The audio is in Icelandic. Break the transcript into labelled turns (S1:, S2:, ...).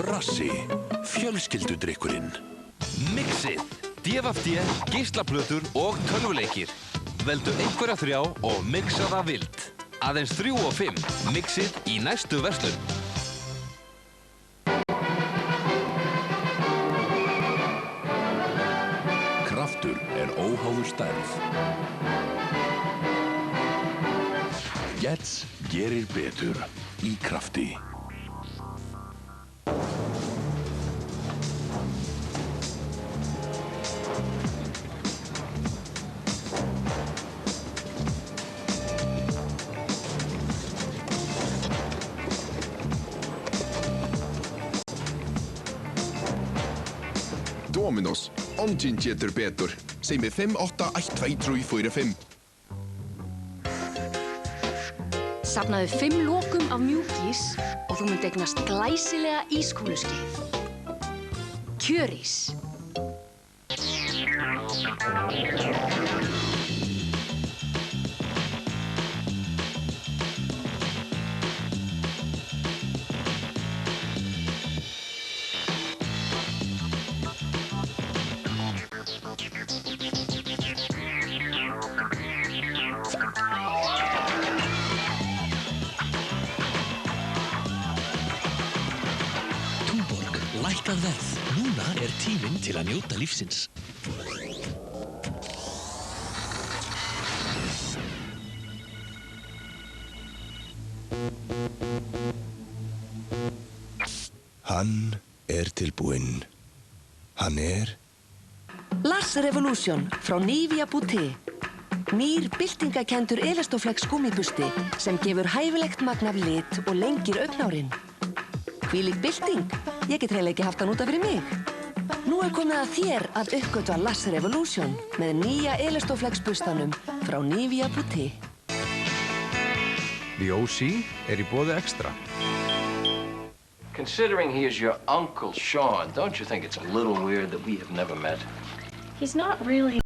S1: Rassi, fjölskyldudrykkurinn.
S2: Mixið, DFD, geislaplötur og tölvuleikir. Veldu einhverja 3 og mixa það vilt. Aðeins 3 og 5, mixið í næstu verslun.
S1: Kraftur óháður stærð. Gets gerir betur í krafti.
S3: Dominos, ongin getur betur. Segð 58123445.
S4: Safnaðu 5 lokum af mjúkís og þú munt eignast glæsilega ískúluskeið. Kjörís.
S5: Lækkað verð. Núna tíminn til að njóta lífsins.
S6: Hann tilbúinn. Hann
S7: Lars Revolution frá Nivea Beauté. Nýr byltingakenndur Elastoflex gúmmíbusti sem gefur hæfilegt magn af lit og lengir augnárin. Hvílík bylting? Ég get eiginlega ekki haft hann út af fyrir mig. Nú komið að þér að uppgötva Lars Revolution með nýja Elastoflex bustanum frá Nivea Beauté.
S8: The OC í boði extra.
S9: Considering he is your Uncle Sean, don't you think it's a little weird that we have never met?
S10: He's not really